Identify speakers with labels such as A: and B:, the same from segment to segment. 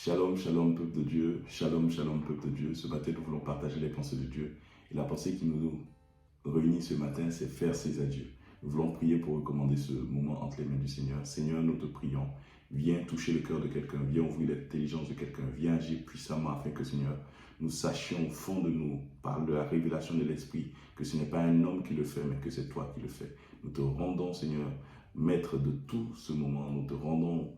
A: Shalom, shalom, peuple de Dieu. Shalom, shalom, peuple de Dieu. Ce matin, nous voulons partager les pensées de Dieu. Et la pensée qui nous réunit ce matin, c'est faire ses adieux. Nous voulons prier pour recommander ce moment entre les mains du Seigneur. Seigneur, nous te prions. Viens toucher le cœur de quelqu'un. Viens ouvrir l'intelligence de quelqu'un. Viens agir puissamment afin que, Seigneur, nous sachions au fond de nous, par la révélation de l'Esprit, que ce n'est pas un homme qui le fait, mais que c'est toi qui le fais. Nous te rendons, Seigneur, maître de tout ce moment. Nous te rendons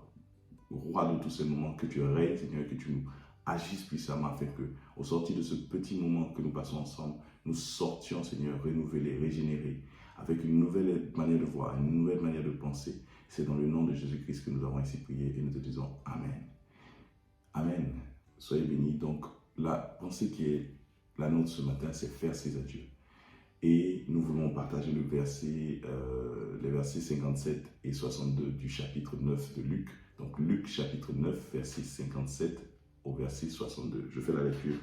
A: roi de tous ces moments, que tu règnes, Seigneur, que tu nous agisses puissamment afin que, au sortir de ce petit moment que nous passons ensemble, nous sortions, Seigneur, renouvelés, régénérés, avec une nouvelle manière de voir, une nouvelle manière de penser. C'est dans le nom de Jésus-Christ que nous avons ainsi prié et nous te disons Amen. Amen. Soyez bénis. Donc, la pensée qui est la nôtre ce matin, c'est faire ses adieux. Et nous voulons partager les versets 57 et 62 du chapitre 9 de Luc. Donc Luc chapitre 9, verset 57 au verset 62. Je fais la lecture.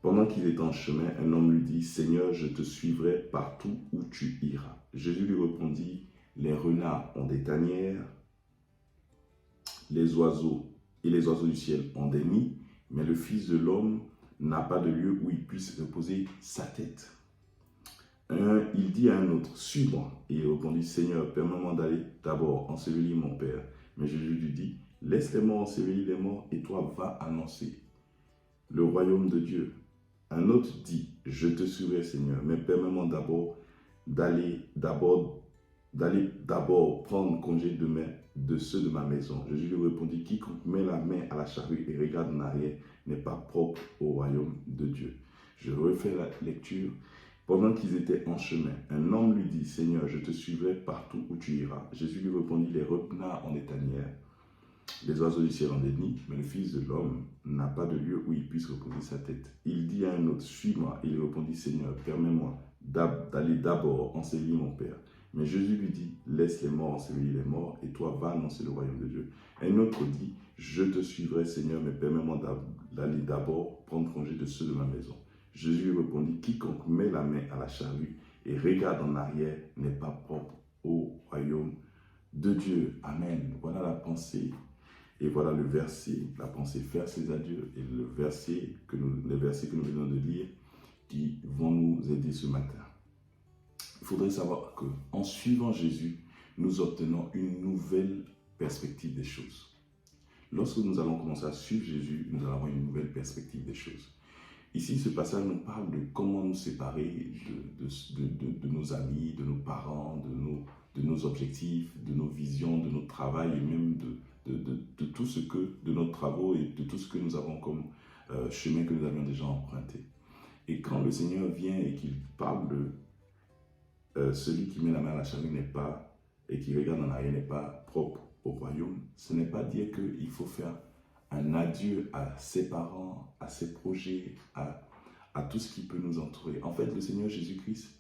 A: Pendant qu'il était en chemin, un homme lui dit, « Seigneur, je te suivrai partout où tu iras. » Jésus lui répondit, « Les renards ont des tanières, les oiseaux du ciel ont des nids, mais le Fils de l'homme n'a pas de lieu où il puisse reposer sa tête. » Il dit à un autre, « Suis-moi. » Et il répondit, « Seigneur, permets-moi d'aller d'abord ensevelir mon Père. » Mais Jésus lui dit, « Laisse les morts ensevelir les morts, et toi va annoncer le royaume de Dieu. » Un autre dit, « Je te suivrai, Seigneur, mais permets-moi d'aller d'abord prendre congé de ceux de ma maison. » Jésus lui répondit, « Quiconque met la main à la charrue et regarde en arrière n'est pas propre au royaume de Dieu. » Je refais la lecture. Pendant qu'ils étaient en chemin, un homme lui dit, « Seigneur, je te suivrai partout où tu iras. » Jésus lui répondit, « Les renards ont des tanières, les oiseaux du ciel ont des nids, mais le Fils de l'homme n'a pas de lieu où il puisse reposer sa tête. » Il dit à un autre, « Suis-moi. » Il répondit, « Seigneur, permets-moi d'aller d'abord ensevelir mon Père. » Mais Jésus lui dit, « Laisse les morts ensevelir les morts, et toi va annoncer le royaume de Dieu. » Un autre dit, « Je te suivrai, Seigneur, mais permets-moi d'aller d'abord prendre congé de ceux de ma maison. » Jésus lui répondit, « Quiconque met la main à la charrue et regarde en arrière n'est pas propre au royaume de Dieu. » Amen. Voilà la pensée. Et voilà le verset, la pensée faire ses adieux et les versets que nous venons de lire qui vont nous aider ce matin. Il faudrait savoir qu'en suivant Jésus, nous obtenons une nouvelle perspective des choses. Lorsque nous allons commencer à suivre Jésus, nous allons avoir une nouvelle perspective des choses. Ici, ce passage nous parle de comment nous séparer de nos amis, de nos parents, de nos objectifs, de nos visions, de notre travail et même de tout ce que, de nos travaux et de tout ce que nous avons comme chemin que nous avions déjà emprunté. Et quand le Seigneur vient et qu'il parle de celui qui met la main à la charrue n'est pas, et qui regarde en arrière n'est pas propre au royaume, ce n'est pas dire qu'il faut faire un adieu à ses parents, à ses projets, à tout ce qui peut nous entourer. En fait, le Seigneur Jésus-Christ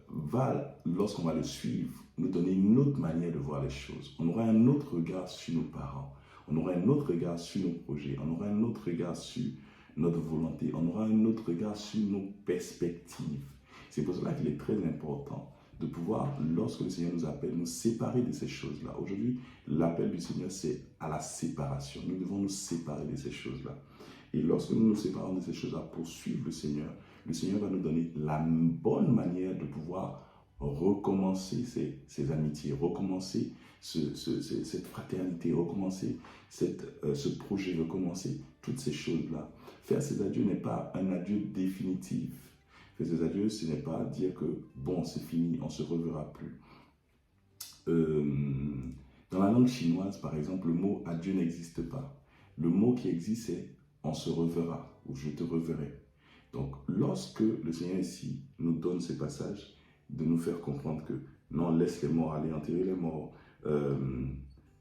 A: va, lorsqu'on va le suivre, nous donner une autre manière de voir les choses. On aura un autre regard sur nos parents, on aura un autre regard sur nos projets, on aura un autre regard sur notre volonté, on aura un autre regard sur nos perspectives. C'est pour cela qu'il est très important de pouvoir, lorsque le Seigneur nous appelle, nous séparer de ces choses-là. Aujourd'hui, l'appel du Seigneur, c'est à la séparation. Nous devons nous séparer de ces choses-là. Et lorsque nous nous séparons de ces choses-là pour suivre le Seigneur va nous donner la bonne manière de pouvoir recommencer ces amitiés, recommencer cette fraternité, recommencer ce projet, recommencer toutes ces choses-là. Faire ces adieux n'est pas un adieu définitif. Faire ces adieux, ce n'est pas dire que bon, c'est fini, on ne se reverra plus. Dans la langue chinoise, par exemple, le mot adieu n'existe pas. Le mot qui existe, c'est on se reverra ou je te reverrai. Donc, lorsque le Seigneur ici nous donne ces passages, de nous faire comprendre que non, laisse les morts aller enterrer les morts,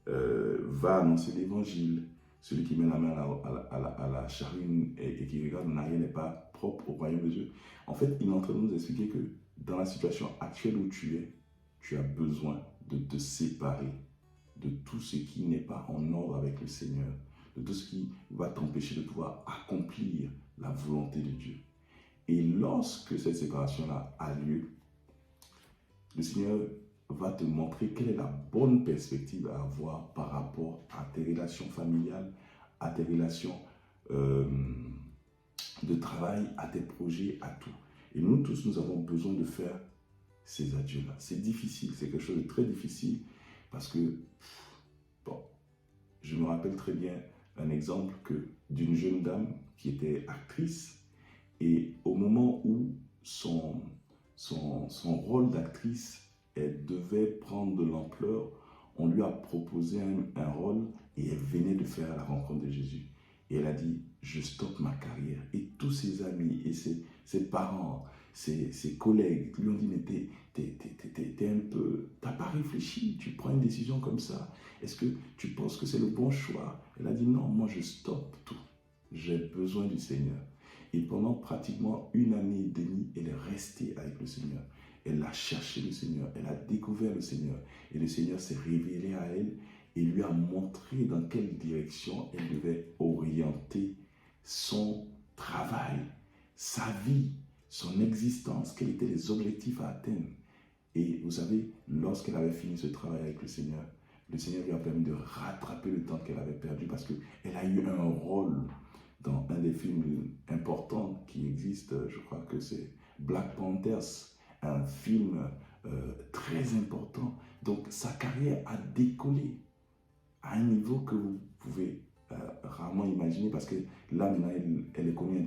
A: va annoncer l'évangile, celui qui met la main à la charrue et qui regarde en arrière n'est pas propre au royaume de Dieu. En fait, il est en train de nous expliquer que dans la situation actuelle où tu es, tu as besoin de te séparer de tout ce qui n'est pas en ordre avec le Seigneur, de tout ce qui va t'empêcher de pouvoir accomplir la volonté de Dieu. Et lorsque cette séparation-là a lieu, le Seigneur va te montrer quelle est la bonne perspective à avoir par rapport à tes relations familiales, à tes relations euh, de travail, à tes projets, à tout. Et nous tous, nous avons besoin de faire ces adieux-là. C'est difficile, c'est quelque chose de très difficile parce que, bon, je me rappelle très bien un exemple d'une jeune dame qui était actrice et au moment où son rôle d'actrice, elle devait prendre de l'ampleur, on lui a proposé un rôle et elle venait de faire la rencontre de Jésus. Et elle a dit, je stoppe ma carrière. Et tous ses amis et ses parents, ses collègues lui ont dit, mais t'as pas réfléchi, tu prends une décision comme ça. Est-ce que tu penses que c'est le bon choix? Elle a dit, non, moi je stoppe tout. J'ai besoin du Seigneur. Et pendant pratiquement 1 année et demie, elle est restée avec le Seigneur. Elle a cherché le Seigneur, elle a découvert le Seigneur. Et le Seigneur s'est révélé à elle et lui a montré dans quelle direction elle devait orienter son travail, sa vie, son existence, quels étaient les objectifs à atteindre. Et vous savez, lorsqu'elle avait fini ce travail avec le Seigneur lui a permis de rattraper le temps qu'elle avait perdu parce qu'elle a eu un rôle dans un des films importants qui existe, je crois que c'est Black Panthers, un film très important. Donc sa carrière a décollé à un niveau que vous pouvez rarement imaginer parce que là maintenant elle est connue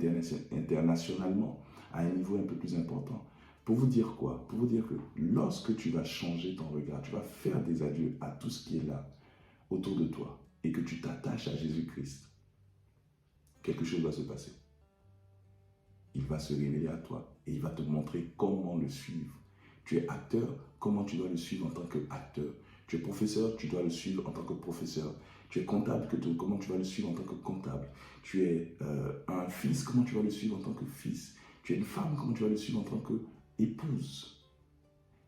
A: internationalement à un niveau un peu plus important. Pour vous dire quoi? Pour vous dire que lorsque tu vas changer ton regard, tu vas faire des adieux à tout ce qui est là autour de toi et que tu t'attaches à Jésus-Christ, quelque chose va se passer. Il va se révéler à toi et il va te montrer comment le suivre. Tu es acteur, comment tu dois le suivre en tant qu'acteur. Tu es professeur, tu dois le suivre en tant que professeur. Tu es comptable, comment tu vas le suivre en tant que comptable. Tu es un fils, comment tu vas le suivre en tant que fils. Tu es une femme, comment tu vas le suivre en tant qu'épouse.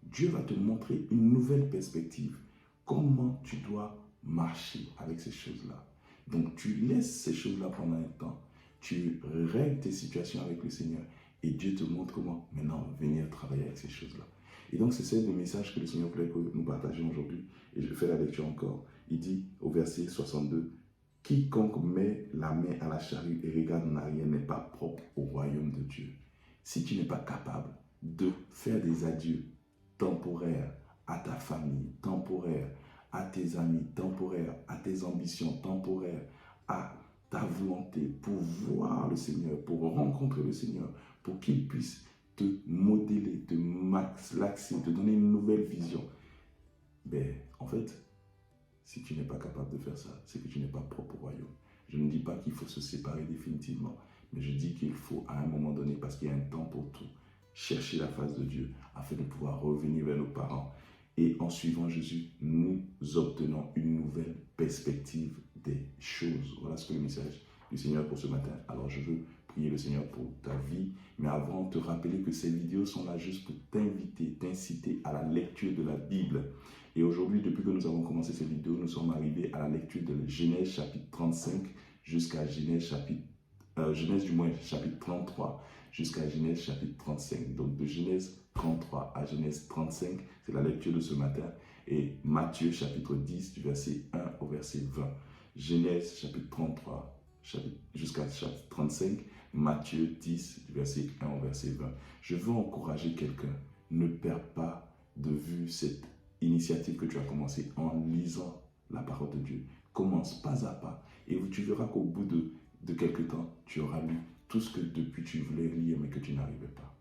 A: Dieu va te montrer une nouvelle perspective. Comment tu dois marcher avec ces choses-là. Donc tu laisses ces choses-là pendant un temps. Tu règles tes situations avec le Seigneur. Et Dieu te montre comment maintenant venir travailler avec ces choses-là. Et donc c'est le message que le Seigneur voulait que nous partagions aujourd'hui. Et je fais la lecture encore. Il dit au verset 62, « Quiconque met la main à la charrue et regarde en arrière n'est pas propre au royaume de Dieu. » Si tu n'es pas capable de faire des adieux temporaires à ta famille, temporaires à tes amis, temporaires à tes ambitions, temporaires à ta volonté pour voir le Seigneur, pour rencontrer le Seigneur, pour qu'il puisse te modeler, te maxer, te donner une nouvelle vision. Ben, en fait, si tu n'es pas capable de faire ça, c'est que tu n'es pas propre au royaume. Je ne dis pas qu'il faut se séparer définitivement, mais je dis qu'il faut à un moment donné, parce qu'il y a un temps pour tout, chercher la face de Dieu afin de pouvoir revenir vers nos parents. Et en suivant Jésus, nous obtenons une nouvelle perspective des choses. Voilà ce que le message du Seigneur pour ce matin. Alors je veux prier le Seigneur pour ta vie, mais avant, te rappeler que ces vidéos sont là juste pour t'inviter, t'inciter à la lecture de la Bible. Et aujourd'hui, depuis que nous avons commencé ces vidéos, nous sommes arrivés à la lecture de Genèse chapitre 35 jusqu'à Genèse du moins chapitre 33 jusqu'à Genèse chapitre 35. Donc de Genèse 33 à Genèse 35, c'est la lecture de ce matin. Et Matthieu chapitre 10 du verset 1 au verset 20. Genèse chapitre 33 jusqu'à chapitre 35, Matthieu 10 du verset 1 au verset 20. Je veux encourager quelqu'un, ne perds pas de vue cette initiative que tu as commencée en lisant la parole de Dieu. Commence pas à pas et tu verras qu'au bout de quelques temps, tu auras lu tout ce que depuis tu voulais lire mais que tu n'arrivais pas.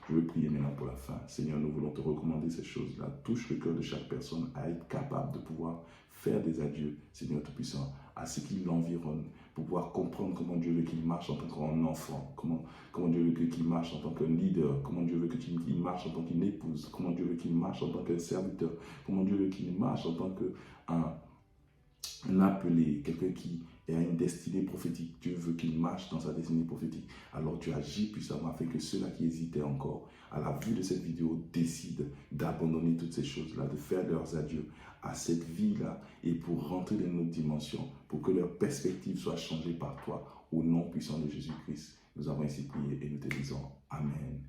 A: Je veux prier maintenant pour la fin. Seigneur, nous voulons te recommander ces choses-là. Touche le cœur de chaque personne à être capable de pouvoir faire des adieux, Seigneur Tout-Puissant, à ce qui l'environne, pour pouvoir comprendre comment Dieu veut qu'il marche en tant qu'enfant, comment Dieu veut qu'il marche en tant qu'un leader, comment Dieu veut qu'il marche en tant qu'une épouse, comment Dieu veut qu'il marche en tant qu'un serviteur, comment Dieu veut qu'il marche en tant qu'un appelé, quelqu'un qui a une destinée prophétique. Dieu veut qu'il marche dans sa destinée prophétique. Alors tu agis puissamment afin que ceux-là qui hésitaient encore, à la vue de cette vidéo, décident d'abandonner toutes ces choses-là, de faire leurs adieux à cette vie-là et pour rentrer dans une autre dimension, pour que leur perspective soit changée par toi, au nom puissant de Jésus-Christ. Nous avons ainsi prié et nous te disons Amen.